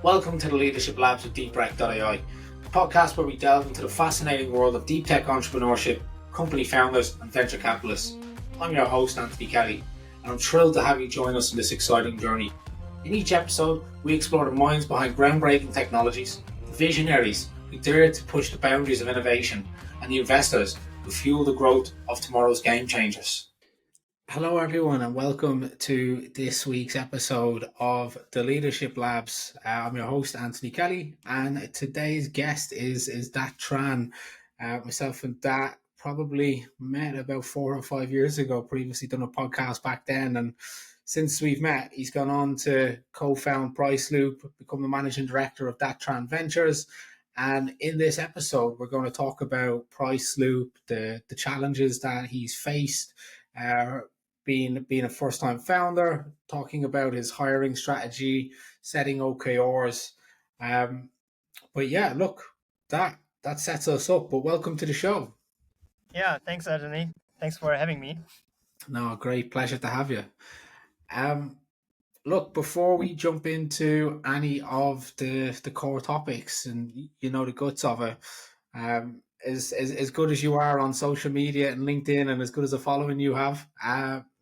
Welcome to the Leadership Labs with DeepRec.ai, a podcast where we delve into the fascinating world of deep tech entrepreneurship, company founders, and venture capitalists. I'm your host, Anthony Kelly, and I'm thrilled to have you join us in this exciting journey. In each episode, we explore the minds behind groundbreaking technologies, the visionaries who dare to push the boundaries of innovation, and the investors who fuel the growth of tomorrow's game changers. Hello, everyone, and welcome to this week's episode of the Leadership Labs. I'm your host, Anthony Kelly, and today's guest is Dat Tran. Myself and Dat probably met about 4 or 5 years ago, previously done a podcast back then, and since we've met, he's gone on to co-found Priceloop, become the managing director of Dat Tran Ventures. And in this episode, we're going to talk about Priceloop, the challenges that he's faced, being a first-time founder, talking about his hiring strategy, setting OKRs. But yeah, look, that sets us up. But welcome to the show. Yeah, thanks, Anthony. Thanks for having me. No, great pleasure to have you. Look, before we jump into any of the core topics and the guts of it, as good as you are on social media and LinkedIn, and as good as a following you have,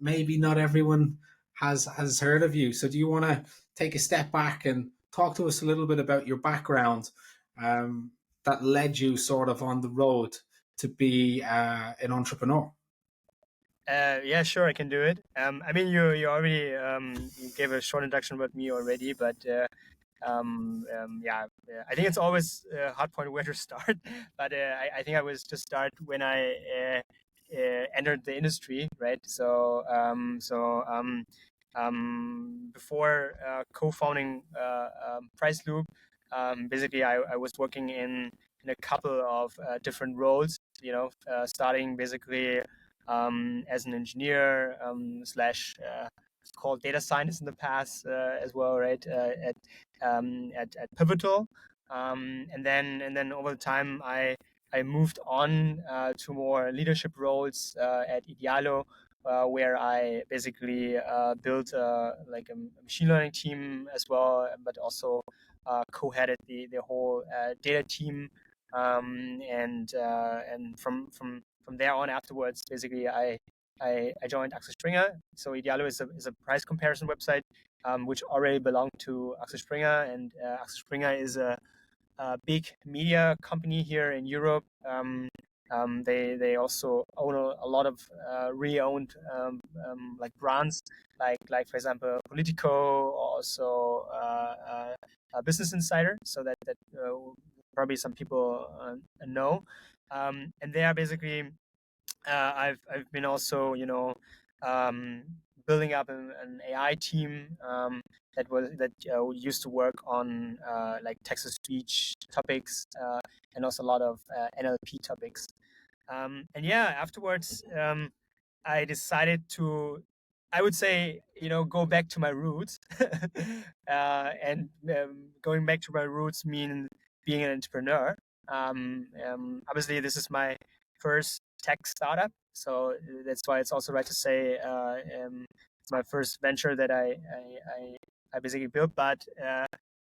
maybe not everyone has heard of you. So do you want to take a step back and talk to us a little bit about your background that led you sort of on the road to be an entrepreneur? Yeah, sure, I can do it. I mean, you already you gave a short introduction about me already, but yeah, I think it's always a hard point where to start. But I think I was just start when I entered the industry, right? So before co-founding Priceloop, basically I was working in a couple of different roles. Starting basically as an engineer slash called data scientist in the past as well, right? At Pivotal, and then over the time I moved on to more leadership roles at Idealo, where I basically built like a machine learning team as well, but also co-headed the whole data team, and from there on afterwards, basically I joined Axel Springer. So Idealo is a price comparison website which already belonged to Axel Springer, and Axel Springer is a big media company here in Europe. They also own a lot of re-owned like brands, like for example Politico, also Business Insider. So that probably some people know. And they are basically I've been also building up an AI team that used to work on like text to speech topics and also a lot of NLP topics. And yeah, afterwards I decided to, I would say, go back to my roots. And going back to my roots mean being an entrepreneur. Obviously, this is my first tech startup, so that's why it's also right to say it's my first venture that I basically built. But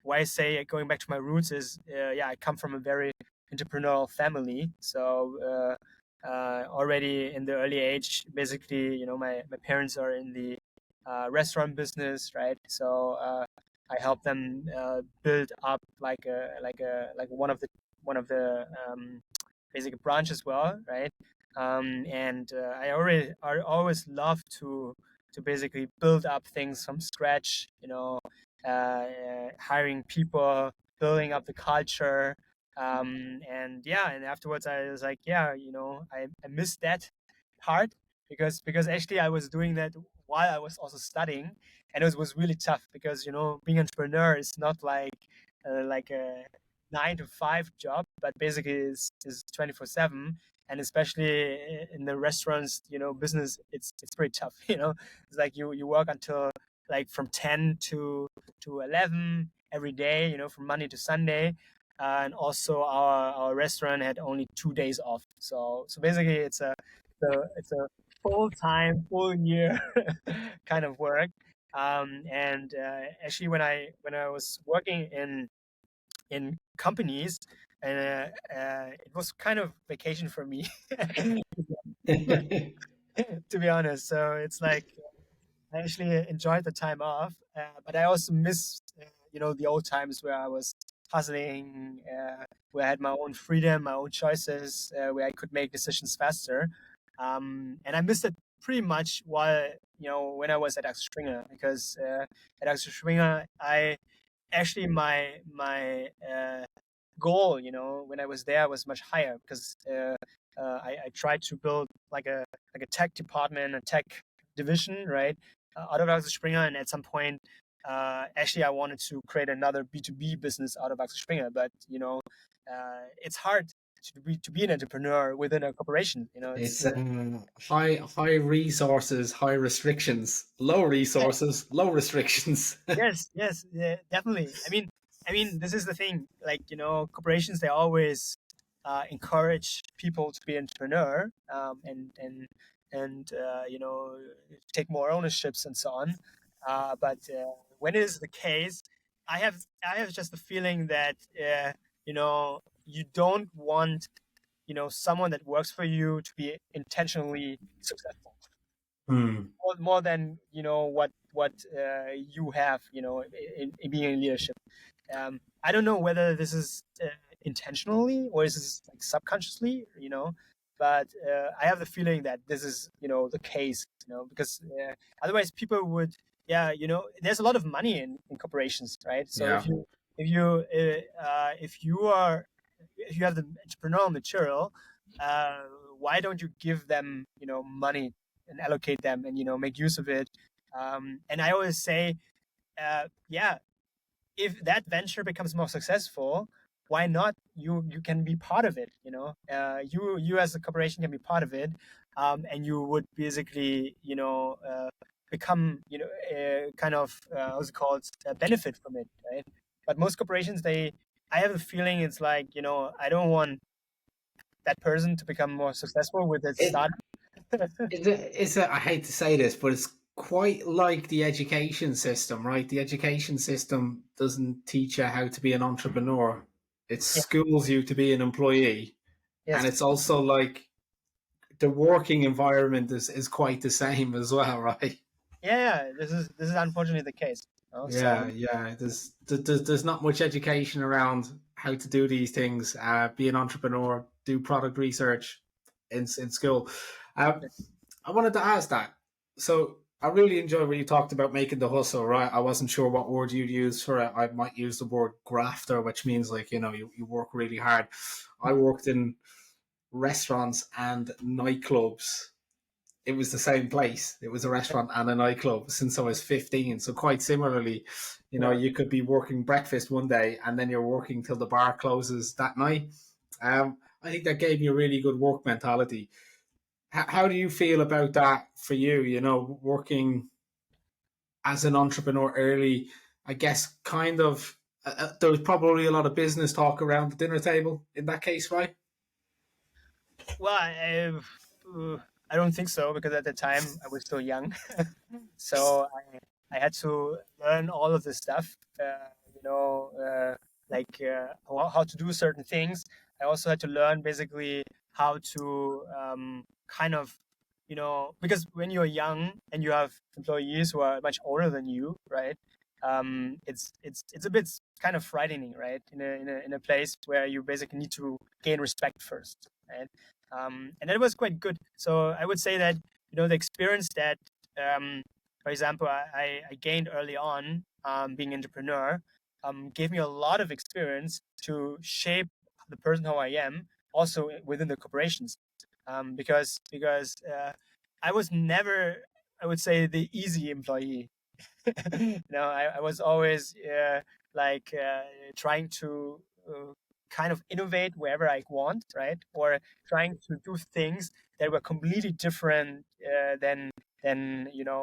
why I say going back to my roots is, yeah, I come from a very entrepreneurial family, so already in the early age, basically, my parents are in the restaurant business, right? So I helped them build up like one of the basic branch as well, right? And I always love to basically build up things from scratch, hiring people, building up the culture. And yeah, and afterwards I was like, yeah, I missed that part, because actually I was doing that while I was also studying, and it was really tough because being an entrepreneur is not like a 9 to 5 job, but basically is 24/7, and especially in the restaurants business, it's pretty tough. It's like you work until like from 10 to 11 every day, from Monday to Sunday. And also our restaurant had only 2 days off. So basically it's a full time, full year kind of work. And actually, when I was working in companies, it was kind of vacation for me, to be honest. So it's like I actually enjoyed the time off, but I also miss, the old times where I was hustling, where I had my own freedom, my own choices, where I could make decisions faster. And I missed it pretty much while, when I was at Axel Springer, because at Axel Springer, I actually my goal, when I was there was much higher because I tried to build like a tech department, a tech division, right? Out of Axel Springer, and at some point, actually, I wanted to create another B2B business out of Axel Springer, but it's hard to be an entrepreneur within a corporation. It's It's high resources, high restrictions, low resources, low restrictions. yes, yeah, definitely. This is the thing. Like, corporations, they always encourage people to be entrepreneur, and take more ownerships and so on. But when it is the case, I have just the feeling that you don't want someone that works for you to be intentionally successful Hmm. more than what you have in being in leadership. I don't know whether this is intentionally or is this like subconsciously, but I have the feeling that this is the case, because otherwise people would, yeah, there's a lot of money in corporations, right? So Yeah. if you have the entrepreneurial material, uh, why don't you give them money and allocate them and make use of it? And I always say, yeah, if that venture becomes more successful, why not you can be part of it? You as a corporation can be part of it, and you would basically become kind of what's it called, benefit from it, right? But most corporations, I have a feeling it's like I don't want that person to become more successful with its It, startup. I hate to say this, but it's quite like the education system, right? The education system doesn't teach you how to be an entrepreneur. It Yeah. schools you to be an employee. And Yes. it's also like the working environment is quite the same as well, right? Yeah. This is unfortunately the case. So Yeah. There's not much education around how to do these things. Be an entrepreneur, do product research in school. Uh, I wanted to ask that. So I really enjoy when you talked about making the hustle, right? I wasn't sure what word you'd use for it. I might use the word grafter, which means like, you work really hard. I worked in restaurants and nightclubs. It was the same place. It was a restaurant and a nightclub since I was 15. So quite similarly, yeah. you could be working breakfast one day and then you're working till the bar closes that night. I think that gave me a really good work mentality. How do you feel about that for you? Working as an entrepreneur early, I guess, kind of. There was probably a lot of business talk around the dinner table in that case, right? Well, I don't think so, because at the time I was still young. So I had to learn all of this stuff, like how to do certain things. I also had to learn basically how to kind of, because when you're young and you have employees who are much older than you, right? It's a bit kind of frightening, right? In a place where you basically need to gain respect first, right? And that was quite good. So I would say that the experience that, for example, I gained early on, being an entrepreneur, gave me a lot of experience to shape the person who I am, also within the corporations, because I was never, I would say, the easy employee. I was always trying to kind of innovate wherever I want, right? Or trying to do things that were completely different than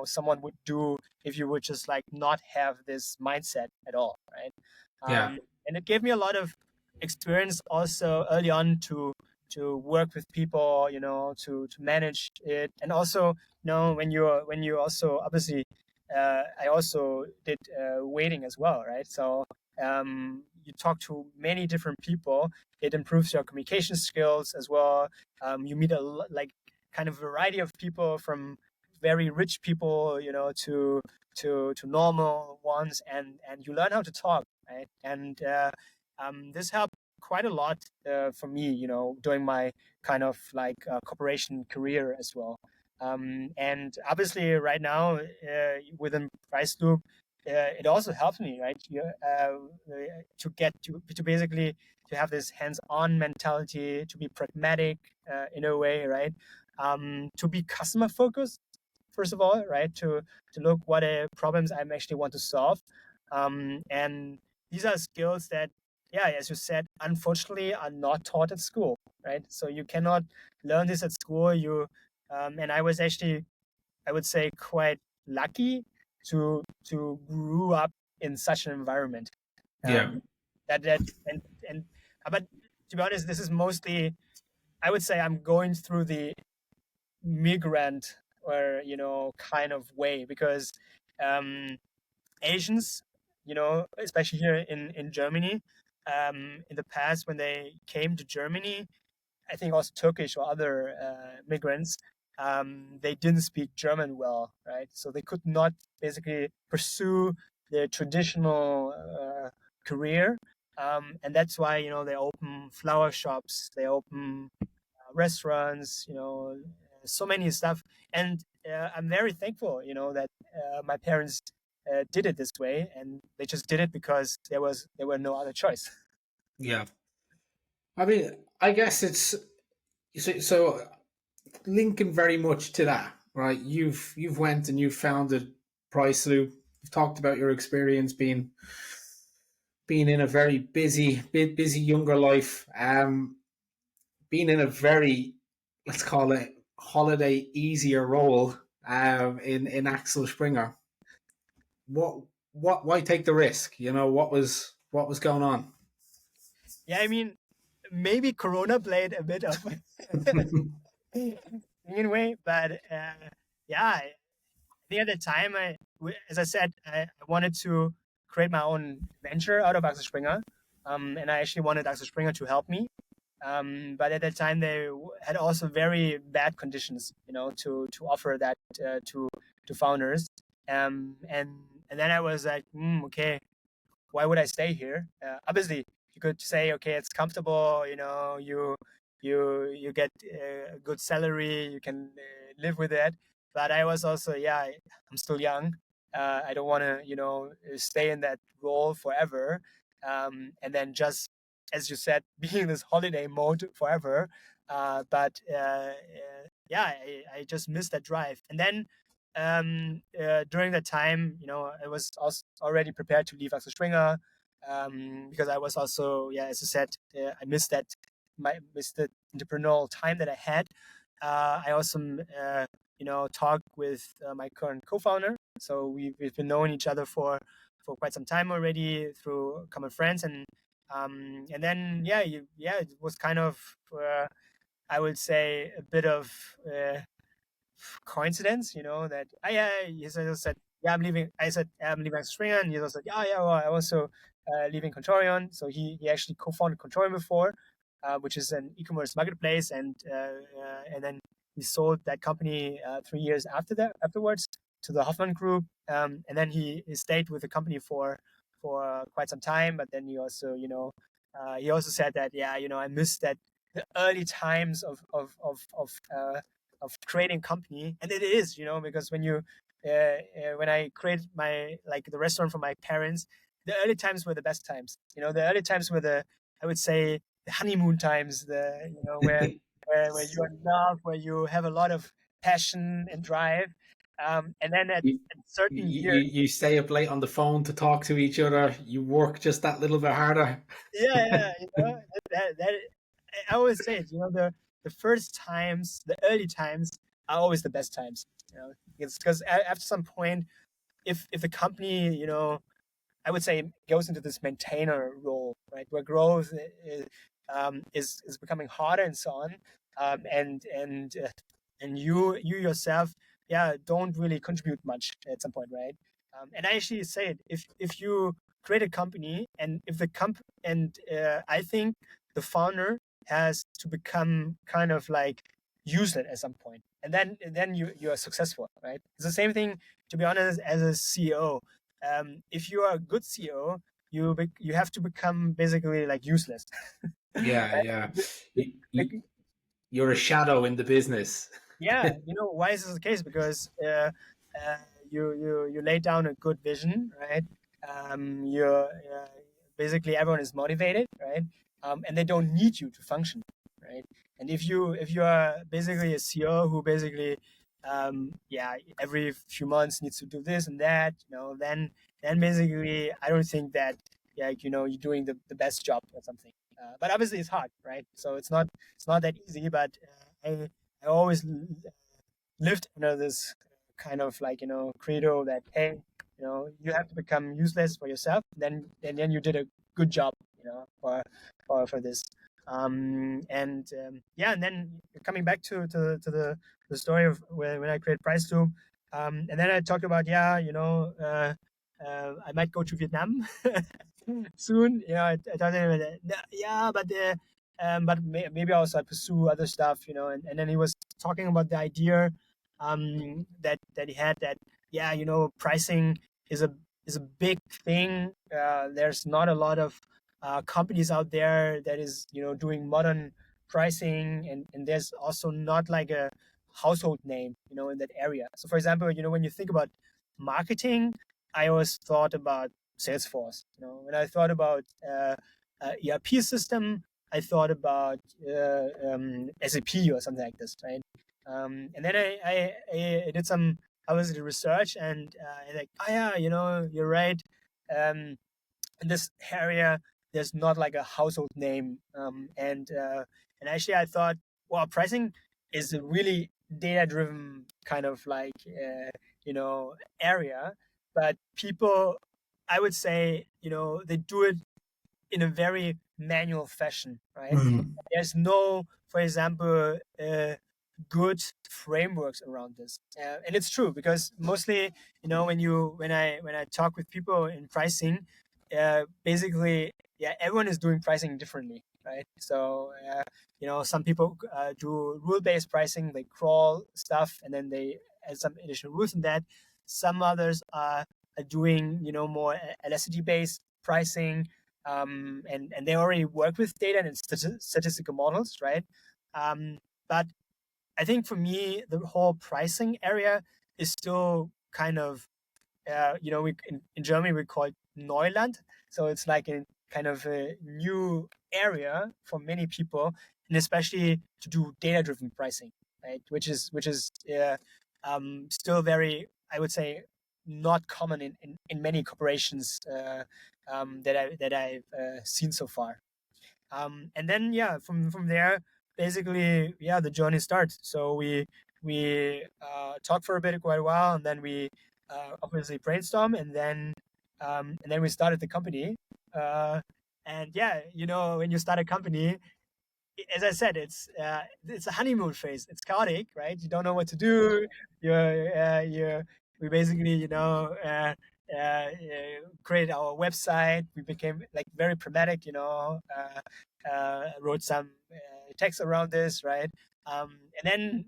someone would do if you would just like not have this mindset at all, right? Yeah, And it gave me a lot of experience also early on to work with people, to manage it, and also when you also obviously I also did waiting as well, right? So you talk to many different people. It improves your communication skills as well. You meet like kind of variety of people, from very rich people, to normal ones, and you learn how to talk, right? And this helped quite a lot for me, doing my kind of like corporation career as well. And obviously, right now within Priceloop, it also helps me, right? To get to basically to have this hands-on mentality, to be pragmatic in a way, right? To be customer focused, first of all, right? To look what problems I actually want to solve, and these are skills that, yeah, as you said, unfortunately, are not taught at school, right? So you cannot learn this at school. And I was actually, I would say, quite lucky to grew up in such an environment. Yeah. That and but to be honest, this is mostly, I would say, I'm going through the migrant or kind of way, because um, Asians, especially here in Germany, in the past when they came to Germany, I think also Turkish or other migrants, they didn't speak German well, right? So they could not basically pursue their traditional career, and that's why they open flower shops, they open restaurants, so many stuff. And I'm very thankful, that my parents did it this way, and they just did it because there were no other choice. Yeah. I mean, I guess it's so linking very much to that, right? You've went and you've founded Priceloop. You've talked about your experience being in a very busy younger life, being in a very, let's call it, holiday easier role in Axel Springer. What why take the risk? What was going on? Yeah, I mean, maybe Corona played a bit of in way, but yeah, I think at the time, as I said, I wanted to create my own venture out of Axel Springer, and I actually wanted Axel Springer to help me. But at that time, they had also very bad conditions, to offer that to founders. And then I was like, okay, why would I stay here? Obviously, you could say, okay, it's comfortable. You get a good salary, you can live with it. But I was also, yeah, I'm still young. I don't want to, stay in that role forever. And then just, as you said, be in this holiday mode forever. But yeah, I just missed that drive. And then during that time, I was also already prepared to leave Axel Springer, because I was also, yeah, as I said, I missed the entrepreneurial time that I had. I also, talked with my current co-founder. So we've been knowing each other for quite some time already through common friends, and then yeah, it was kind of I would say a bit of coincidence, that he said, yeah, I'm leaving. I said, yeah, I'm leaving Springer, and he also said, yeah, yeah, well, I also leaving Contorion. So he actually co-founded Contorion before, which is an e-commerce marketplace, and then he sold that company 3 years afterwards to the Hoffman Group, and then he stayed with the company for quite some time. But then he also said that, yeah, I missed that the early times of creating company. And it is, because when I created my, like, the restaurant for my parents, the early times were the best times. The early times were I would say, the honeymoon times, where you're in love, where you have a lot of passion and drive. And then at certain years, You stay up late on the phone to talk to each other. You work just that little bit harder. yeah, that I always say it. The first times, the early times are always the best times. It's because after some point, if the company, I would say, goes into this maintainer role, right, where growth is becoming harder and so on, and you yourself don't really contribute much at some point, right? And I actually said, if you create a company, and if the I think the founder has to become kind of like useless at some point, and then you are successful, right? It's the same thing, to be honest, as a CEO. If you are a good CEO, you have to become basically like useless. Yeah, yeah. You, Like, you, you're a shadow in the business. yeah, why is this the case? Because you lay down a good vision, right? You're basically, everyone is motivated, right? And they don't need you to function, right? And if you are basically a CEO who basically every few months needs to do this and that, then basically I don't think that you're doing the best job or something. But obviously it's hard, right? So it's not that easy. But I always lived under this kind of like credo that, hey, you have to become useless for yourself, then you did a good job, for this. And then coming back to the story of when I created Priceloop, and then I talked about, I might go to Vietnam soon. I told him that, yeah, but maybe also I pursue other stuff, and then he was talking about the idea that he had, that pricing is a big thing. There's not a lot of companies out there that is doing modern pricing, and there's also not like a household name in that area. So for example, when you think about marketing, I always thought about Salesforce. When I thought about ERP system, I thought about SAP or something like this, right? And then I did some obviously research, and like, oh yeah, you're right. In this area, there's not like a household name, and actually I thought, well, pricing is a really data driven kind of like area, but people, I would say, they do it in a very manual fashion, right? Mhm. There's no, for example, good frameworks around this, and it's true, because mostly, when I talk with people in pricing, basically, yeah, everyone is doing pricing differently, right? So some people do rule-based pricing, they crawl stuff, and then they add some additional rules in that. Some others are doing more elasticity-based pricing, and they already work with data and statistical models, right? But I think for me, the whole pricing area is still kind of, we in Germany we call it Neuland, so it's like a kind of a new area for many people, and especially to do data-driven pricing, right? Which is still very, I would say, not common in many corporations that I've seen so far. And then from there, basically, the journey starts. So we talked for a bit, quite a while, and then we obviously brainstorm, and then we started the company. And when you start a company, as I said, it's a honeymoon phase. It's chaotic, right? You don't know what to do. We basically created our website. We became like very pragmatic. Wrote some text around this, right? And then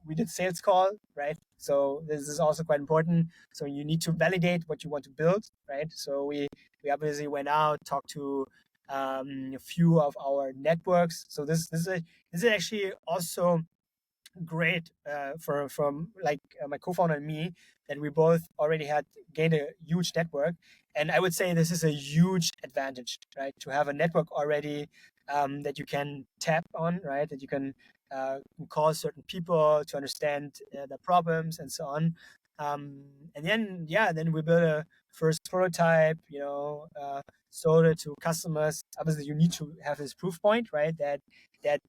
we did sales call, right? So this is also quite important. So you need to validate what you want to build, right? So we obviously went out, talked to a few of our networks. So this is actually also great from like my co-founder and me, that we both already had gained a huge network. And I would say this is a huge advantage, right? To have a network already, that you can tap on, right? That you can call certain people to understand the problems and so on. And then we built a first prototype, sold it to customers. Obviously, you need to have this proof point, right? That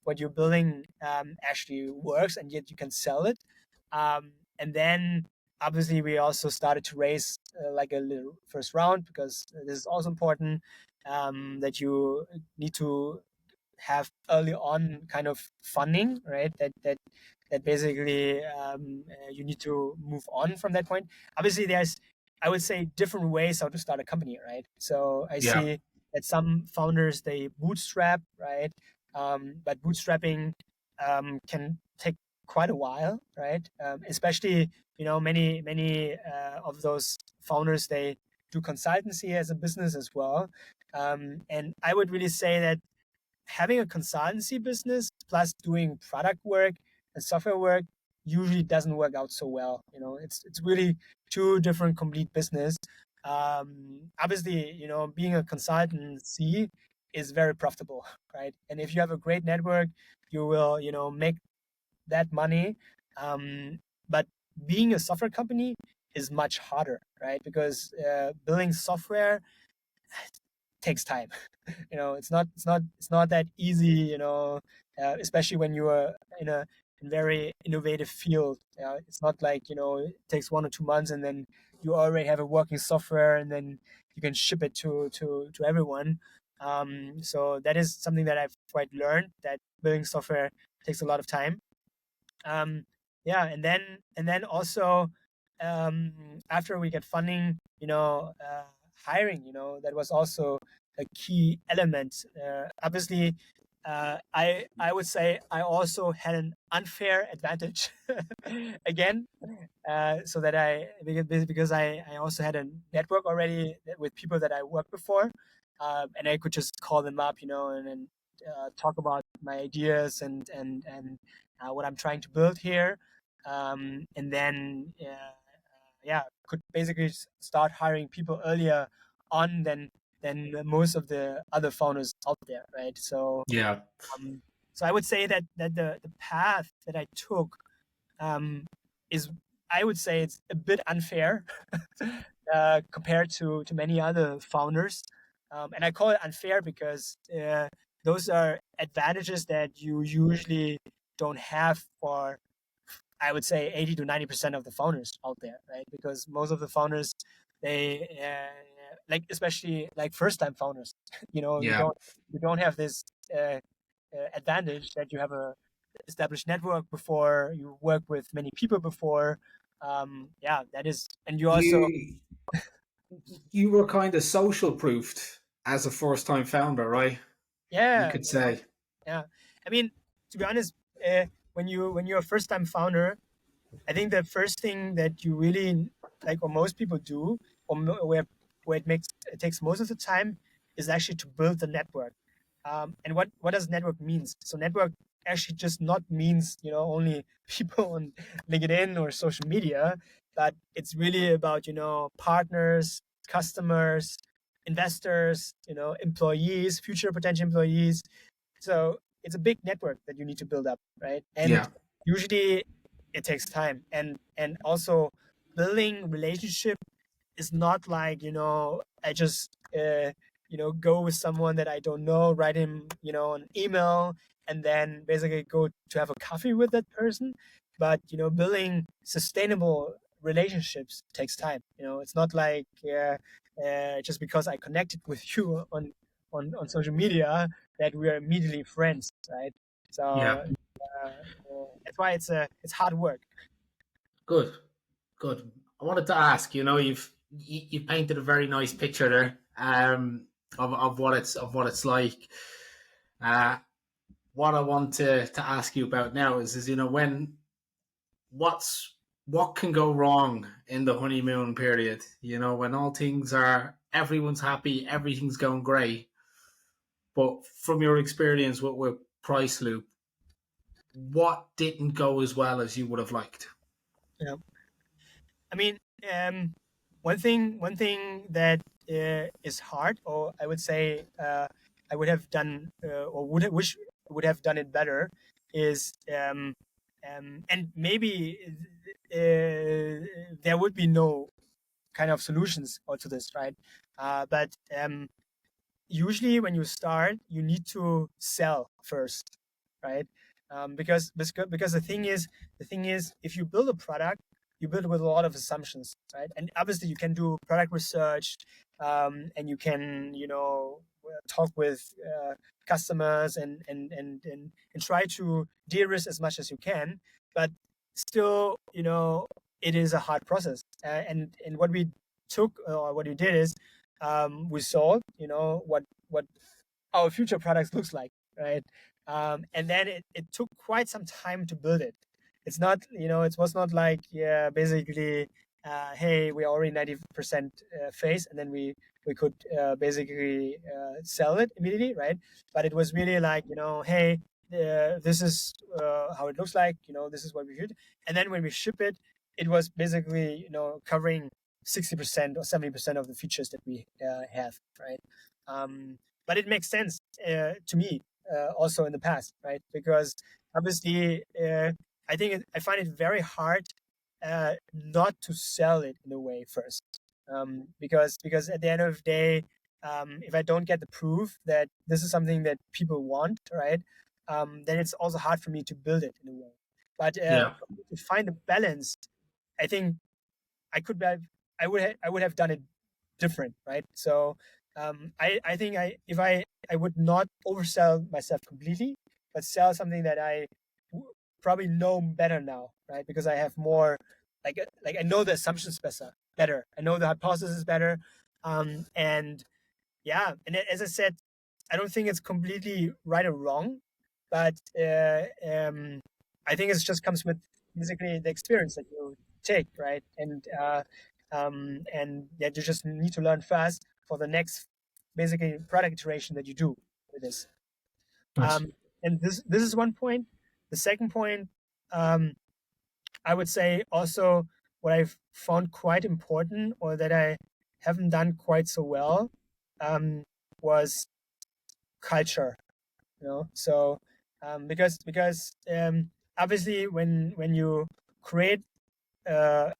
what you're building actually works, and yet you can sell it. And then obviously we also started to raise like a little first round, because this is also important, that you need to have early on kind of funding, right? that basically you need to move on from that point. Obviously, there's, I would say, different ways how to start a company, right? So I Yeah. see that some founders, they bootstrap, right? But bootstrapping can take quite a while, right? Especially, many of those founders, they do consultancy as a business as well. And I would really say that having a consultancy business plus doing product work and software work usually doesn't work out so well. It's really two different complete business. Obviously, being a consultancy is very profitable, right? And if you have a great network, you will, make that money. But being a software company is much harder, right? Because building software takes time. It's not that easy. Especially when you are in a very innovative field. It's not like it takes 1 or 2 months and then you already have a working software and then you can ship it to everyone. So that is something that I've quite learned, that building software takes a lot of time. um, yeah, and then also, after we get funding, hiring, that was also a key element. Obviously, I would say I also had an unfair advantage again, so that because I also had a network already with people that I worked before, and I could just call them up, and then talk about my ideas and what I'm trying to build here, and then yeah, could basically start hiring people earlier on than most of the other founders out there, right? So Yeah. um, so I would say that the path that I took um, is, I would say, it's a bit unfair compared to many other founders. And I call it unfair because those are advantages that you usually don't have for, I would say, 80 to 90% of the founders out there, right? Because most of the founders, they like, especially like first time founders, Yeah. you don't have this advantage that you have a established network before, you work with many people before. Yeah, that is, and you also, You you were kind of social proofed as a first time founder, right? You yeah, could say. yeah. I mean, to be honest, when you're a first time founder, I think the first thing that you really like, or most people do, where it takes most of the time, is actually to build the network. And what does network means? So network actually just not means only people on LinkedIn or social media, but it's really about partners, customers, investors, employees, future potential employees. So it's a big network that you need to build up, right? And Yeah. usually it takes time, and also building relationship is not like I just go with someone that I don't know, write him an email, and then basically go to have a coffee with that person. But building sustainable relationships takes time. It's not like just because I connected with you on social media that we are immediately friends, right? So Yeah. that's why it's hard work. Good. Good. I wanted to ask, you painted a very nice picture there, of what it's like. Uh, what I want to ask you about now is when what can go wrong in the honeymoon period? When all things are everyone's happy, everything's going great. But from your experience with Priceloop, what didn't go as well as you would have liked? Yeah. I mean, um, one thing that is hard, or I would say I would have done, or wish would have done it better, is and maybe there would be no kind of solutions to this, right? But usually when you start, you need to sell first, right? Because the thing is, if you build a product, you build it with a lot of assumptions, right? And obviously, you can do product research, and you can talk with customers and try to de-risk as much as you can. but still, it is a hard process. And what we took, or what we did is, we saw, what our future products looks like, right? And then it took quite some time to build it. It's not, it was not like, yeah, basically, hey, we're already 90% phase, and then we could basically sell it immediately, right? But it was really like, hey, this is how it looks like, this is what we should. And then when we ship it, it was basically, covering 60% or 70% of the features that we have, right? But it makes sense to me also in the past, right? Because obviously, I find it very hard not to sell it in a way first, because at the end of the day, if I don't get the proof that this is something that people want, right, then it's also hard for me to build it in a way. But Yeah. to find a balance, I think I could have, I would have done it different, right? So I think if I would not oversell myself completely, but sell something that I probably know better now, right? Because I have more, like I know the assumptions better. I know the hypothesis better, and yeah, and as I said, I don't think it's completely right or wrong, but I think it just comes with basically the experience that you take, right? And that you just need to learn fast for the next basically product iteration that you do with this. Nice. And this is one point. The second point, um, I would say also what I've found quite important, or that I haven't done quite so well, was culture. So because obviously when you create or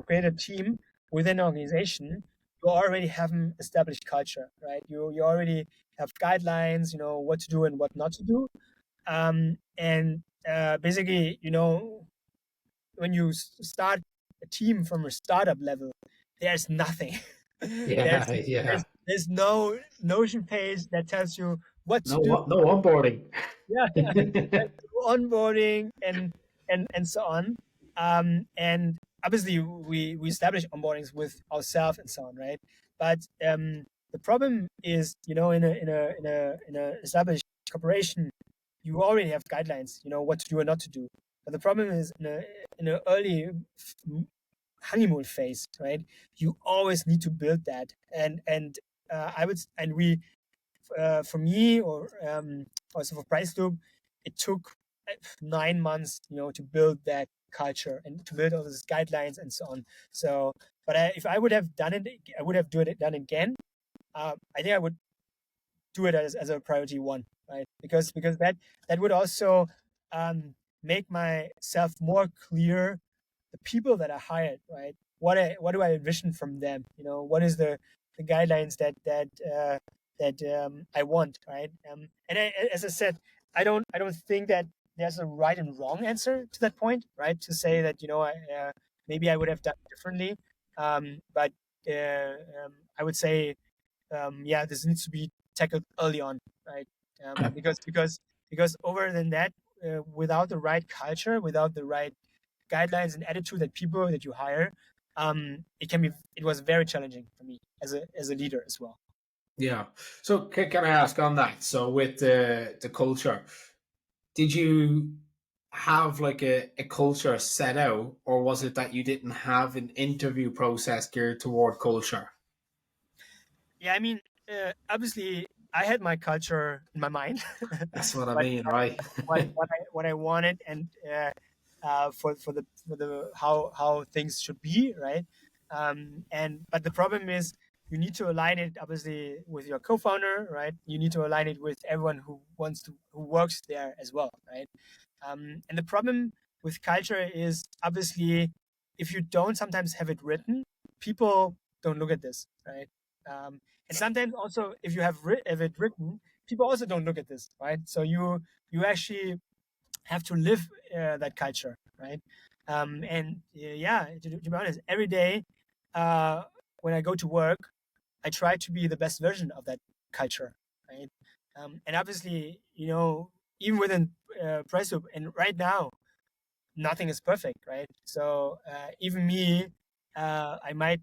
create a team within an organization, you already have an established culture, right? You already have guidelines, what to do and what not to do. And basically, when you start a team from a startup level, there's nothing. there's, Yeah, yeah. there's no Notion page that tells you what to No, do. no onboarding. Yeah, there's onboarding and so on. And obviously we establish onboardings with ourselves and so on, right? But the problem is, in a established corporation, you already have guidelines, what to do and not to do. But the problem is, in an early honeymoon phase, right? You always need to build that, and I would and we for me, or also for Priceloop, it took 9 months, to build that culture and to build all those guidelines and so on. So, but if I would have done it, I would have done it again. I think I would do it as a priority one, right? Because that would also make myself more clear the people that I hired, right? What do I envision from them? What is the guidelines that I want, right? As I said, I don't think that there's a right and wrong answer to that point, right? To say that, maybe I would have done it differently, but I would say, yeah, this needs to be tackled early on, right? Because over than that, without the right culture, without the right guidelines and attitude that people that you hire, it was very challenging for me as a leader as well. Yeah. So can I ask on that? So with the culture, did you have like a culture set out, or was it that you didn't have an interview process geared toward culture? Yeah, I mean, obviously, I had my culture in my mind, That's what I what mean, right? what I wanted, and for the how things should be, right? And but the problem is, you need to align it obviously with your co-founder, right? You need to align it with everyone who works there as well, right? And the problem with culture is obviously, if you don't sometimes have it written, people don't look at this, right? And sometimes also, if you have it written, people also don't look at this, right? So you actually have to live that culture, right? And yeah, to be honest, every day when I go to work, I try to be the best version of that culture, right? And obviously, even within Priceloop, and right now, nothing is perfect, right? So even me, I might,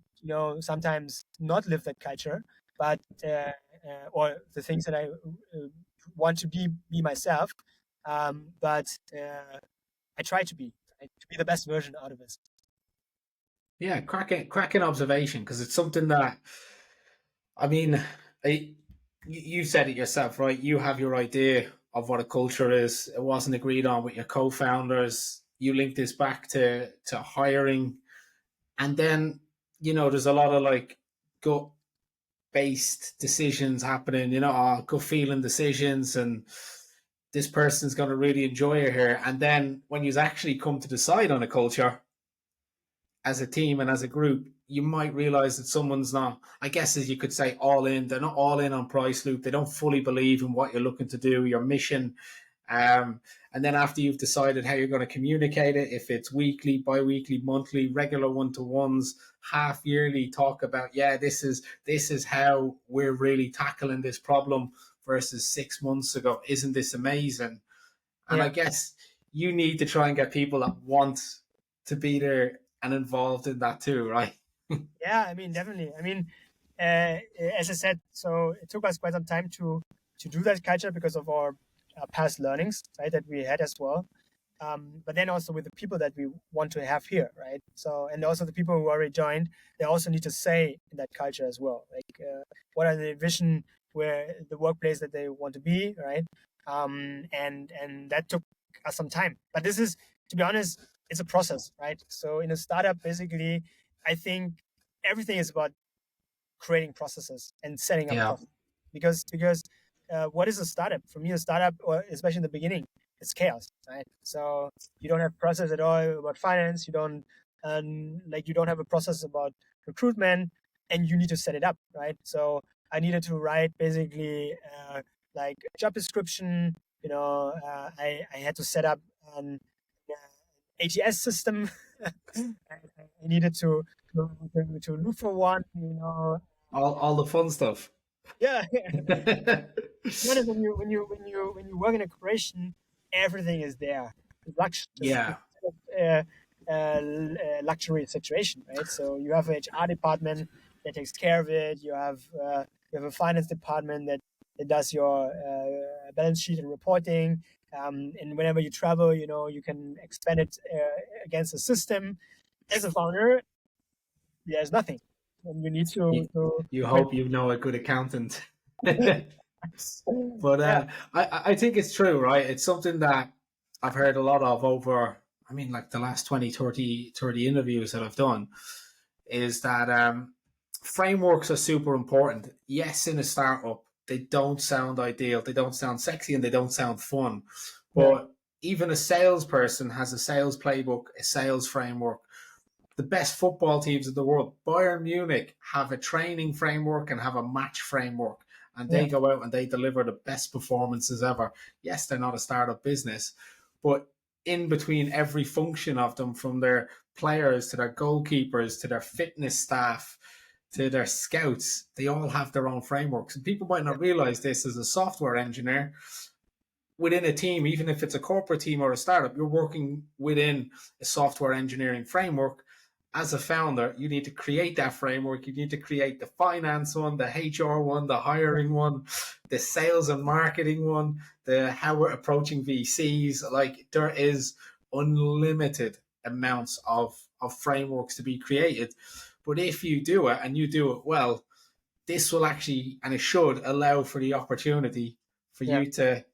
sometimes not live that culture, but or the things that I want to be myself. But I try to be, right? To be the best version out of it. Yeah, cracking observation, because it's something that, I mean, you said it yourself, right? You have your idea of what a culture is. It wasn't agreed on with your co-founders. You link this back to hiring, and then there's a lot of like gut based decisions happening. Gut feeling decisions, and this person's going to really enjoy it here. And then when you actually come to decide on a culture as a team and as a group, you might realize that someone's not, I guess, as you could say, all in. They're not all in on Priceloop. They don't fully believe in what you're looking to do, your mission. And then after you've decided how you're going to communicate it, if it's weekly, bi-weekly, monthly, regular one-to-ones, half yearly, talk about, this is how we're really tackling this problem versus 6 months ago. Isn't this amazing? And Yeah. I guess you need to try and get people that want to be there and involved in that too, right? Yeah, I mean, definitely. I mean, as I said, so it took us quite some time to do that culture because of our past learnings, right, that we had as well. But then also with the people that we want to have here, right? So, and also the people who already joined, they also need to say in that culture as well, like what are the vision where the workplace that they want to be, right? And that took us some time. But this is, to be honest, it's a process, right? So in a startup, basically, I think everything is about creating processes and setting up Yeah. processes. Because what is a startup? For me, a startup, or especially in the beginning, it's chaos, right? So you don't have process at all about finance. You don't you don't have a process about recruitment, and you need to set it up, right? So I needed to write basically like a job description. I had to set up an ATS system. I needed to look for one, All the fun stuff. yeah. To be honest, when you work in a corporation, everything is there. Yeah. Uh, luxury situation, right? So you have an HR department that takes care of it. You have a finance department that does your balance sheet and reporting. And whenever you travel, you can expand it against the system. As a founder, there's nothing, and you need You, to you hope you know a good accountant. But yeah. I think it's true, right? It's something that I've heard a lot of over, I mean, like the last 20, 30 interviews that I've done, is that frameworks are super important. Yes, in a startup, they don't sound ideal, they don't sound sexy, and they don't sound fun. Yeah. But even a salesperson has a sales playbook, a sales framework. The best football teams in the world, Bayern Munich, have a training framework and have a match framework, and Yeah. they go out and they deliver the best performances ever. Yes, they're not a startup business, but in between every function of them, from their players to their goalkeepers to their fitness staff to their scouts, they all have their own frameworks. And people might not realize this as a software engineer. Within a team, even if it's a corporate team or a startup, you're working within a software engineering framework. As a founder, you need to create that framework. You need to create the finance one, the HR one, the hiring one, the sales and marketing one, the how we're approaching VCs. Like, there is unlimited amounts of frameworks to be created. But if you do it and you do it well, this will actually, and it should, allow for the opportunity for Yeah. you to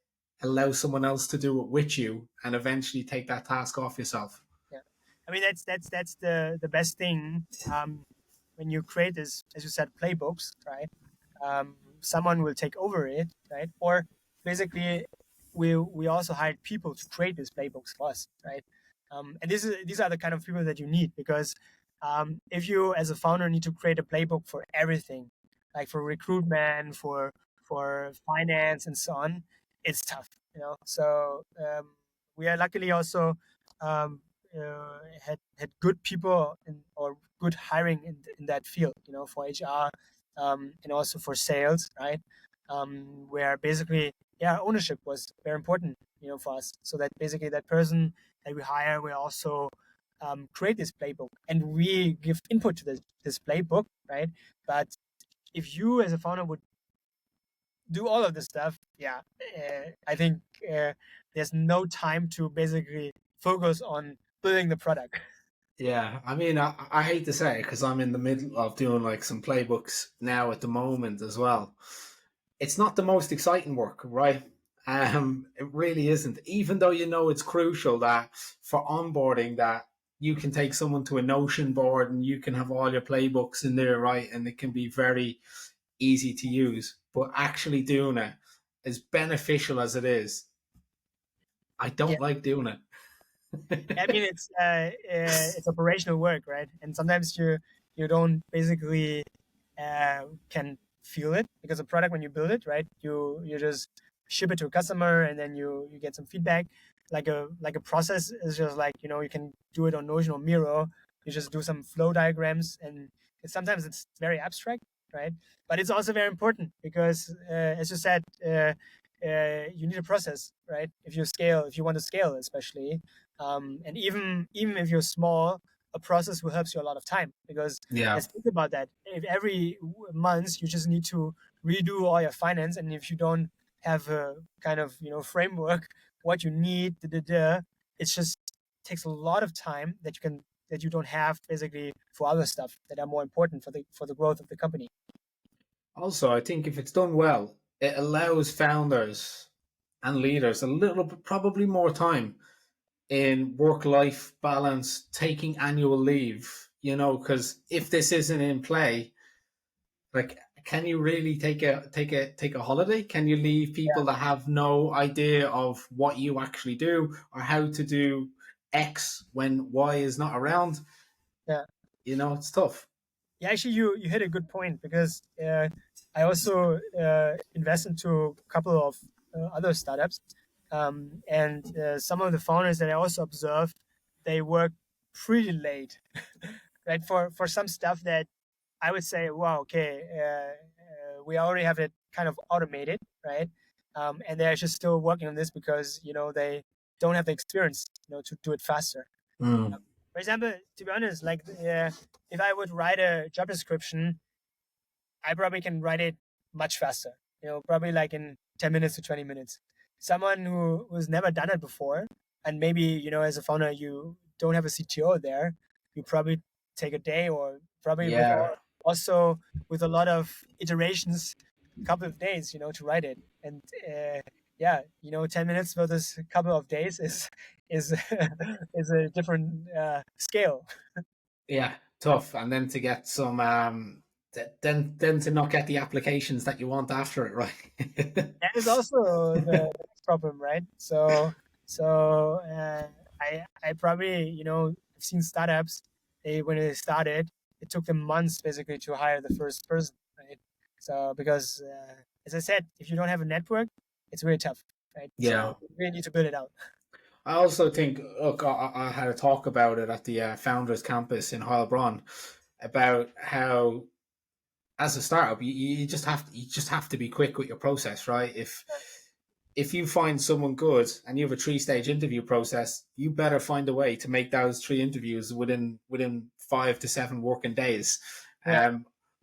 allow someone else to do it with you and eventually take that task off yourself. Yeah. I mean, that's the best thing. When you create this, as you said, playbooks, right? Someone will take over it, right? Or basically, we also hired people to create these playbooks for us, right? And these are the kind of people that you need, because if you, as a founder, need to create a playbook for everything, like for recruitment, for finance, and so on, it's tough, So we are luckily also had good people or good hiring in that field, for HR, and also for sales, right? Where basically, ownership was very important, for us, so that basically that person that we hire, we also create this playbook and we give input to this playbook, right? But if you as a founder would do all of this stuff, I think there's no time to basically focus on building the product. Yeah, I mean, I hate to say it because I'm in the middle of doing like some playbooks now at the moment as well. It's not the most exciting work, right? It really isn't. Even though you know it's crucial that for onboarding that you can take someone to a Notion board and you can have all your playbooks in there, right? And it can be very easy to use. But actually doing it, as beneficial as it is, I Yeah, don't like doing it. I mean it's operational work, right? And sometimes you don't basically can feel it because a product when you build it, right? You just ship it to a customer and then you get some feedback. Like a process is just like you can do it on Notion or Miro. You just do some flow diagrams and sometimes it's very abstract, right? But it's also very important because as you said. You need a process, right? If you want to scale, especially, and even if you're small, a process will help you a lot of time because Yeah. let's think about that. If every month you just need to redo all your finance, and if you don't have a kind of framework, what you need, it just takes a lot of time that you don't have basically for other stuff that are more important for the growth of the company. Also, I think if it's done well, it allows founders and leaders a little bit, probably more time in work life balance, taking annual leave, because if this isn't in play, like, can you really take a holiday? Can you leave people that have no idea of what you actually do or how to do X when Y is not around? Yeah. It's tough. Yeah, actually, you hit a good point because I also invest into a couple of other startups, and some of the founders that I also observed, they work pretty late, right? For some stuff that I would say, wow, okay, we already have it kind of automated, right? And they're just still working on this because they don't have the experience, to do it faster. Mm. For example, to be honest, like if I would write a job description, I probably can write it much faster. Probably like in 10 minutes to 20 minutes. Someone who's never done it before, and maybe as a founder you don't have a CTO there, you probably take a day or probably Yeah. also with a lot of iterations, a couple of days, to write it. And yeah, 10 minutes versus a couple of days is is a different scale. Yeah, tough. And then to get some, then to not get the applications that you want after it, right? That is also the next problem, right? So I probably I've seen startups. When they started, it took them months basically to hire the first person, right? So because as I said, if you don't have a network, it's really tough, right? Yeah. So you really need to build it out. I also think, look, I had a talk about it at the Founders Campus in Heilbronn about how, as a startup, you just have to be quick with your process, right? If you find someone good and you have a 3-stage interview process, you better find a way to make those 3 interviews within 5 to 7 working days. Yeah,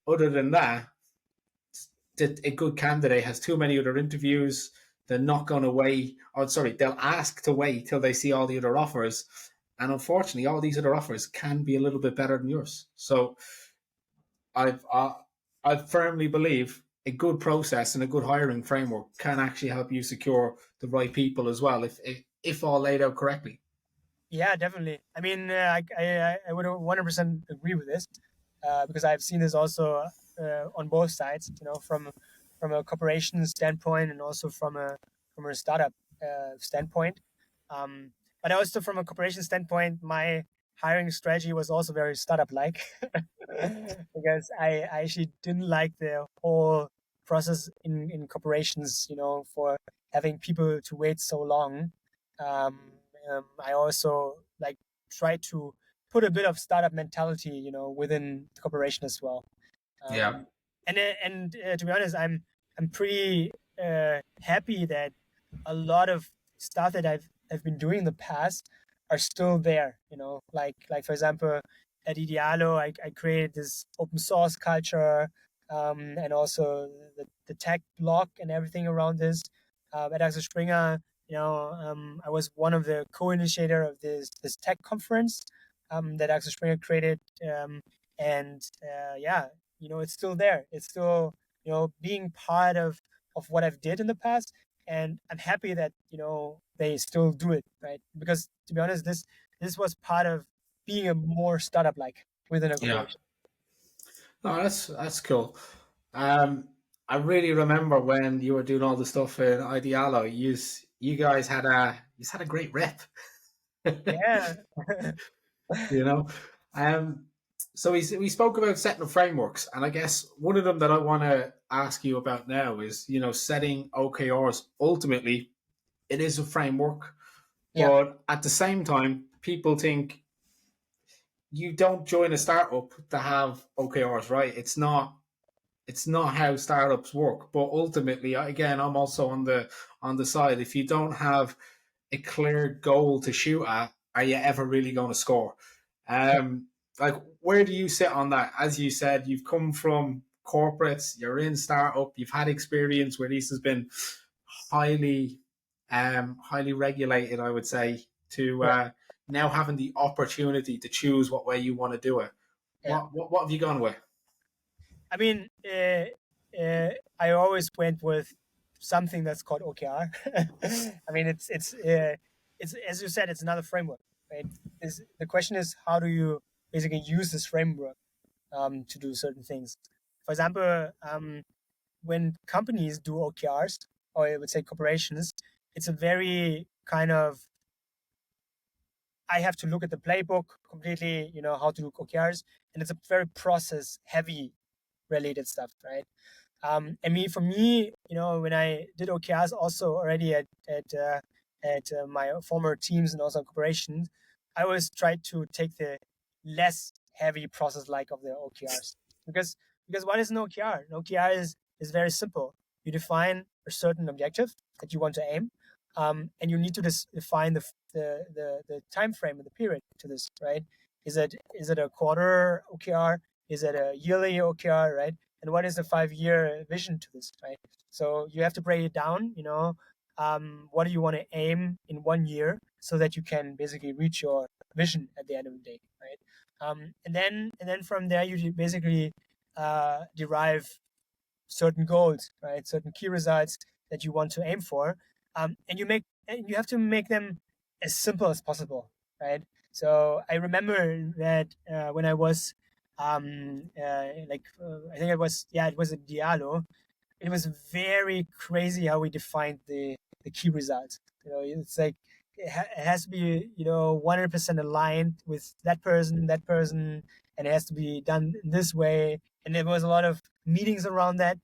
Other than that, a good candidate has too many other interviews. They're not going to wait. Oh, sorry, they'll ask to wait till they see all the other offers, and unfortunately, all these other offers can be a little bit better than yours. So, I've uh, I firmly believe a good process and a good hiring framework can actually help you secure the right people as well, if all laid out correctly. yeah, definitely. I mean, I would 100% agree with this because I've seen this also on both sides. From a corporation standpoint and also from a startup standpoint. Um, but also from a corporation standpoint, my hiring strategy was also very startup like because I actually didn't like the whole process in corporations. For having people to wait so long. Um, I also like try to put a bit of startup mentality, within the corporation as well. Yeah. Um, and to be honest, I'm pretty happy that a lot of stuff that I've been doing in the past are still there. Like for example, at Idealo, I created this open source culture, and also the tech blog and everything around this. At Axel Springer, I was one of the co-initiator of this tech conference that Axel Springer created, and yeah, it's still there. It's still being part of what I've did in the past, and I'm happy that they still do it, right? Because to be honest, this was part of being a more startup like within a Yeah. corporation. No, that's cool. Um, I really remember when you were doing all the stuff in Idealo. You guys had a great rep. Yeah. you know. Um, so we spoke about setting up frameworks, and I guess one of them that I want to ask you about now is setting OKRs. Ultimately, it is a framework, Yeah. but at the same time, people think you don't join a startup to have OKRs, right? It's not how startups work. But ultimately, again, I'm also on the side. If you don't have a clear goal to shoot at, are you ever really going to score? Like, where do you sit on that? As you said, you've come from corporates, you're in startup, you've had experience where this has been highly, highly regulated, I would say, to Yeah. now having the opportunity to choose what way you want to do it. Yeah. What have you gone with? I mean, I always went with something that's called OKR. I mean, it's as you said, it's another framework, right? The question is, how do you basically use this framework to do certain things? For example, when companies do OKRs, or I would say corporations, it's a very kind of, I have to look at the playbook completely, how to do OKRs, and it's a very process heavy related stuff, right? For me, when I did OKRs also already at my former teams and also corporations, I always tried to take the less heavy process like of the OKRs, because what is an OKR? An OKR is very simple. You define a certain objective that you want to aim, and you need to define the time frame and the period to this, right? Is it a quarter OKR? Is it a yearly OKR, right? And what is the 5-year vision to this, right? So you have to break it down. What do you want to aim in 1 year so that you can basically reach your vision at the end of the day, right? And then from there you basically derive certain goals, right? Certain key results that you want to aim for, and you have to make them as simple as possible, right? So I remember that when I was I think it was a Diallo. It was very crazy how we defined the key results. It's like it has to be 100% aligned with that person, and it has to be done this way. And there was a lot of meetings around that,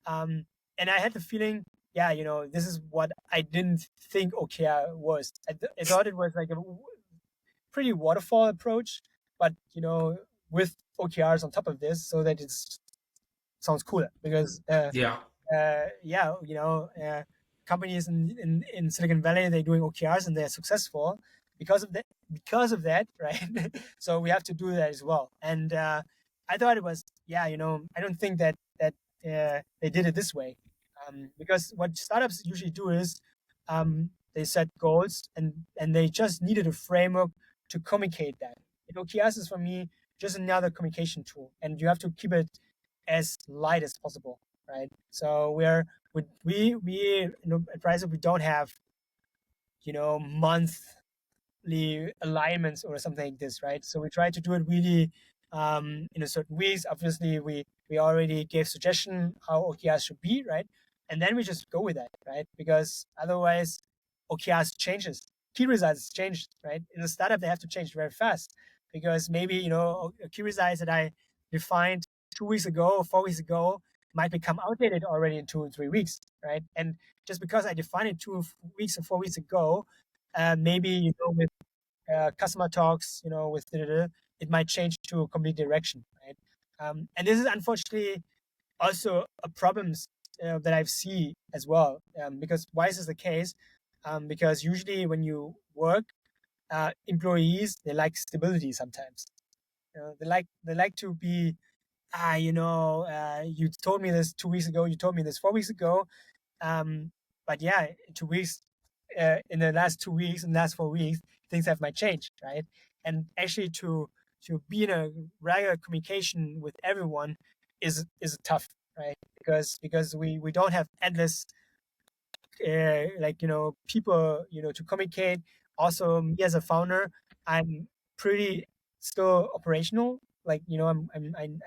and I had the feeling, yeah, this is what I didn't think OKR was. I thought it was like a pretty waterfall approach, but with OKRs on top of this, so that it sounds cooler because Yeah, yeah, companies in Silicon Valley, they're doing OKRs and they're successful because of that, right? So we have to do that as well. And I thought it was, yeah, I don't think that they did it this way, because what startups usually do is they set goals and they just needed a framework to communicate that. OKRs is for me just another communication tool, and you have to keep it as light as possible, right? So at Priceloop we don't have monthly alignments or something like this, right? So we try to do it really in a certain weeks. Obviously, we already gave suggestion how OKRs should be, right? And then we just go with that, right? Because otherwise, OKRs changes, key results change, right? In a startup, they have to change very fast because maybe key results that I defined 2 weeks ago or 4 weeks ago might become outdated already in 2 or 3 weeks, right? And just because I defined it 2 weeks or 4 weeks ago, maybe with customer talks, with it might change to a complete direction, right? And this is unfortunately also a problem that I've seen as well. Because why is this the case? Because usually when you work, employees, they like stability sometimes. They like to be, you told me this 2 weeks ago, you told me this 4 weeks ago, but yeah, 2 weeks, in the last 2 weeks, in the last 4 weeks, things have might change, right? And actually, to be in a regular communication with everyone is tough, right? Because we don't have endless, people, to communicate. Also, me as a founder, I'm pretty still operational. Like, and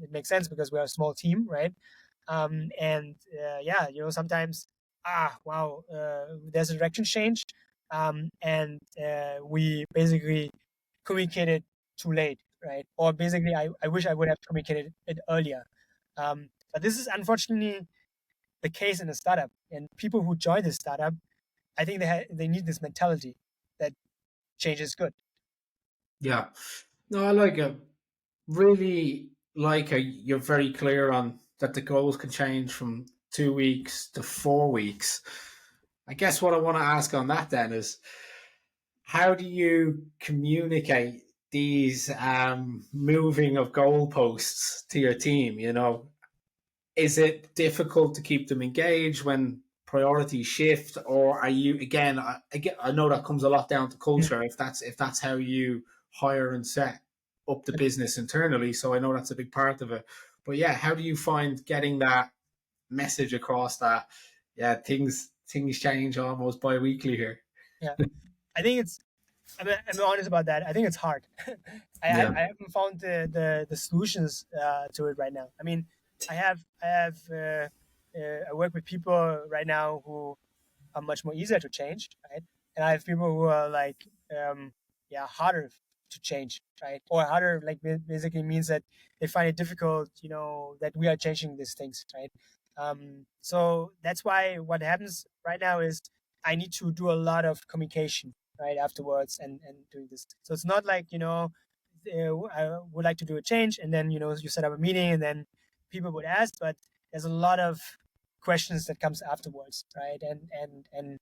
it makes sense because we're a small team, right? And yeah, sometimes, wow, there's a direction change, and we basically communicated too late, right? Or basically, I wish I would have communicated it earlier. But this is unfortunately the case in a startup, and people who join this startup, I think they need this mentality that change is good. Yeah. No, I like it. Really like it. You're very clear on that the goals can change from 2 weeks to 4 weeks. I guess what I want to ask on that then is how do you communicate these moving of goalposts to your team? Is it difficult to keep them engaged when priorities shift, or are you again? I know that comes a lot down to culture. If that's how you hire and set up the business internally, so I know that's a big part of it. But yeah, how do you find getting that message across that yeah things change almost bi-weekly here? Yeah, I think it's. I'm honest about that. I think it's hard. Yeah, I haven't found the solutions to it right now. I mean, I work with people right now who are much more easier to change, right? And I have people who are like, yeah, harder to change, right? Or harder, like basically means that they find it difficult, that we are changing these things, right? So that's why what happens right now is I need to do a lot of communication, right, afterwards, and doing this. So it's not like, I would like to do a change, and then you set up a meeting, and then people would ask, but there's a lot of questions that comes afterwards, right? And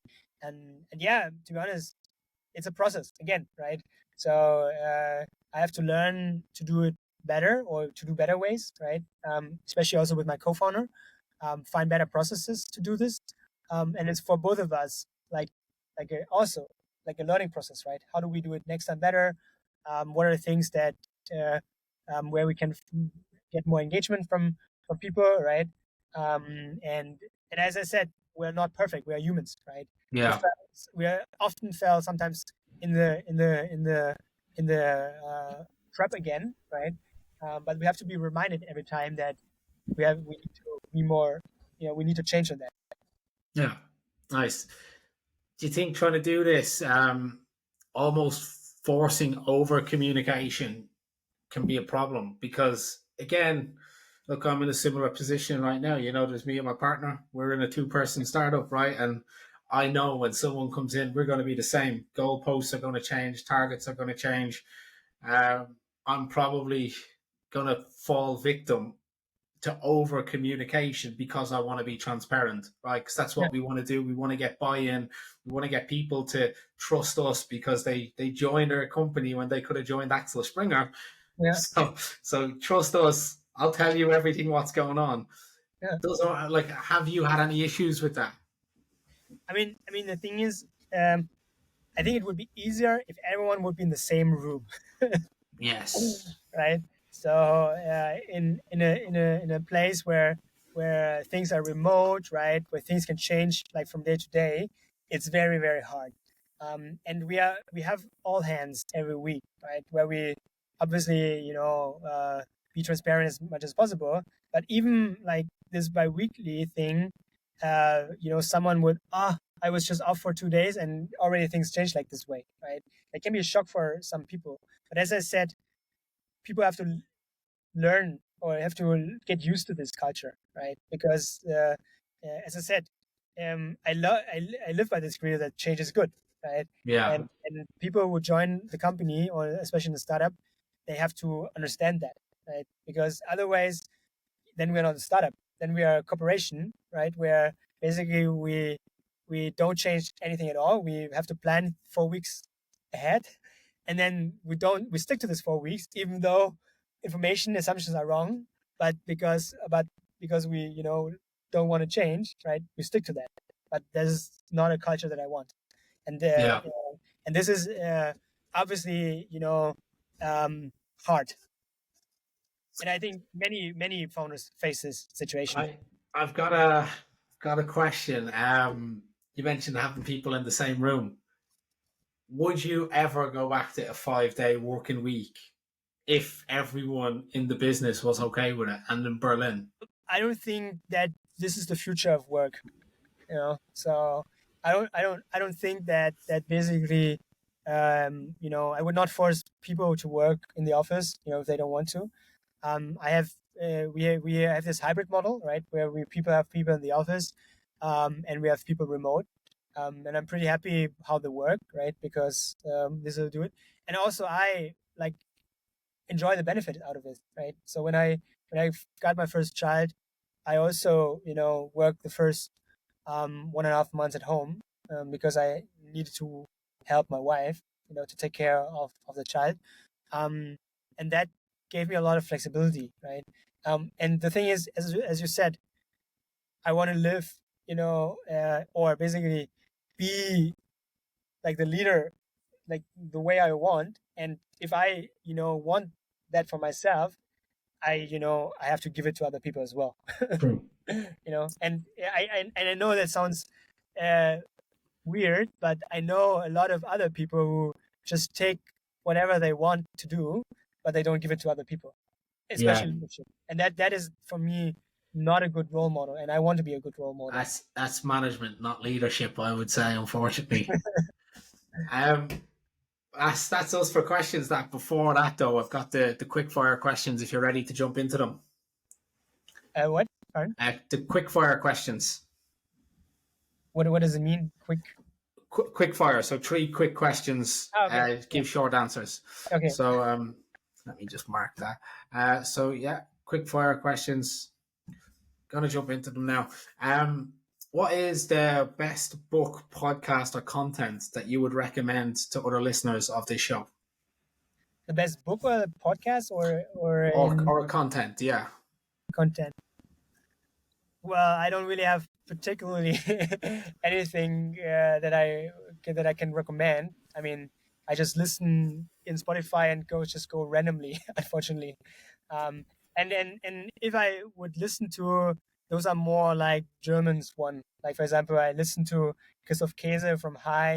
yeah, to be honest, it's a process again, right? So I have to learn to do it better, or to do better ways, right? Especially also with my co-founder, find better processes to do this, and it's for both of us, also like a learning process, right? How do we do it next time better? What are the things that uh, where we can get more engagement from people, right? And as I said, we're not perfect. We are humans, right? We yeah, fail, we are often fail sometimes in the trap again, right? But we have to be reminded every time that we need to be more, we need to change on that. yeah. Nice. Do you think trying to do this, almost forcing over communication, can be a problem? Because again, look, I'm in a similar position right now. There's me and my partner. We're in a two-person startup, right? And I know when someone comes in, we're going to be the same. Goalposts are going to change. Targets are going to change. I'm probably going to fall victim to over communication because I want to be transparent, right? Because that's Yeah, what we want to do. We want to get buy-in. We want to get people to trust us because they joined our company when they could have joined Axel Springer. yeah, So trust us. I'll tell you everything what's going on. yeah. Have you had any issues with that? I mean, the thing is, I think it would be easier if everyone would be in the same room, Yes. right? So in a place where things are remote, right, where things can change like from day to day, it's very very hard. And we have all hands every week, right, where we obviously be transparent as much as possible. But even like this bi-weekly thing, someone would I was just off for 2 days and already things changed like this way, right? It can be a shock for some people. But as I said, people have to learn or have to get used to this culture, right? Because as I said, I live by this creed that change is good, right? Yeah. And people who join the company, or especially in the startup, they have to understand that, right? Because otherwise, then we're not a startup. Then we are a corporation, right? Where basically we don't change anything at all. We have to plan 4 weeks ahead, and then we stick to this 4 weeks, even though information assumptions are wrong, but because we don't want to change, right? We stick to that. But that is not a culture that I want, and Yeah. and this is obviously hard, and I think many founders face this situation. I've got a question. You mentioned having people in the same room. Would you ever go back to a 5-day working week if everyone in the business was okay with it and in Berlin? I don't think that this is the future of work, So I don't think that basically, I would not force people to work in the office, if they don't want to. I have we have this hybrid model, right, where we people have people in the office, and we have people remote, and I'm pretty happy how they work, right, because this will do it, and also I like enjoy the benefit out of it, right. So when I got my first child, I also worked the first 1.5 months at home, because I needed to help my wife, to take care of the child, um, and that gave me a lot of flexibility, right. And the thing is, as you said, I want to live, or basically be like the leader, like the way I want, and if I want that for myself, I have to give it to other people as well. True. And I know that sounds uh, weird, but I know a lot of other people who just take whatever they want to do, but they don't give it to other people, Yeah, especially leadership. And that is for me not a good role model, and I want to be a good role model. that's management, not leadership, I would say, unfortunately. Um, that's us for questions. That before that though, I've got the quick fire questions. If you're ready to jump into them, What? Pardon? the quick fire questions. What does it mean? Quick fire. So 3 quick questions. Oh, okay. Give short answers. Okay. So let me just mark that. So yeah, quick fire questions. Gonna jump into them now. What is the best book, podcast, or content that you would recommend to other listeners of this show? The best book or podcast or Or content, yeah. content? Well, I don't really have particularly anything that I can recommend. I mean, I just listen in Spotify and go randomly, unfortunately. Um, and if I would listen to, those are more like Germans one. Like for example, I listen to Christoph Käse from High.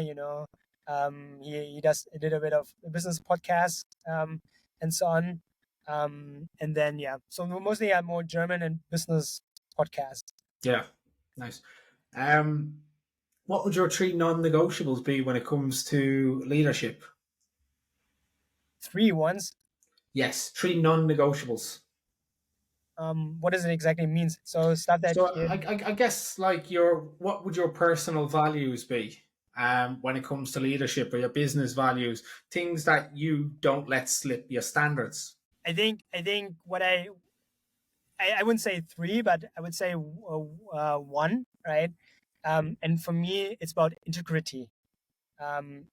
He does a little bit of a business podcast, and so on. And then yeah, so mostly I'm more German and business podcast. Yeah, nice. What would your 3 non-negotiables be when it comes to leadership? 3 ones. Yes, 3 non-negotiables. What does it exactly mean? So stuff that So I guess like what would your personal values be when it comes to leadership or your business values, things that you don't let slip, your standards. I think what I wouldn't say 3, but I would say 1, right? And for me, it's about integrity.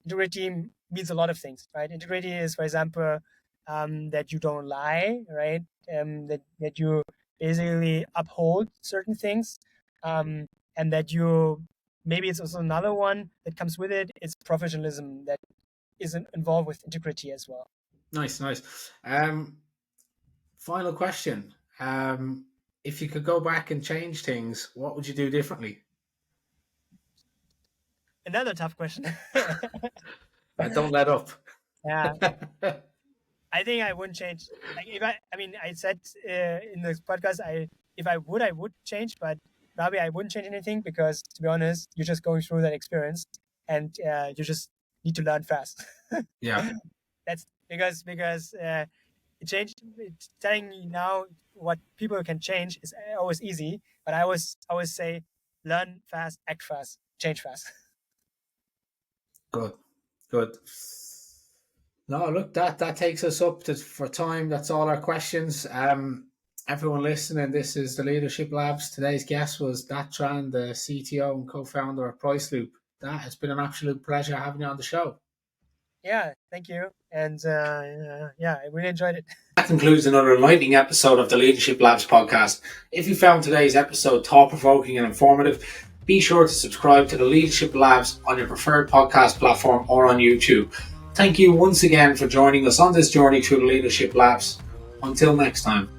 Integrity means a lot of things, right? Integrity is, for example, that you don't lie, right? That you basically uphold certain things, and that you, maybe it's also another one that comes with it. It's professionalism that is involved with integrity as well. Nice. Final question. If you could go back and change things, what would you do differently? Another tough question. Don't let up. Yeah. I think I wouldn't change. Like I said in this podcast, if I would change, but probably I wouldn't change anything because, to be honest, you're just going through that experience, and you just need to learn fast. Yeah. That's because telling you now what people can change is always easy, but I always say learn fast, act fast, change fast. Good. No, look, that takes us up for time. That's all our questions. Everyone listening, this is the Leadership Labs. Today's guest was Dat Tran, the CTO and co-founder of Priceloop. That has been an absolute pleasure having you on the show. Yeah, thank you. And yeah, I really enjoyed it. That concludes another enlightening episode of the Leadership Labs podcast. If you found today's episode thought-provoking and informative, be sure to subscribe to the Leadership Labs on your preferred podcast platform or on YouTube. Thank you once again for joining us on this journey through the Leadership Labs. Until next time.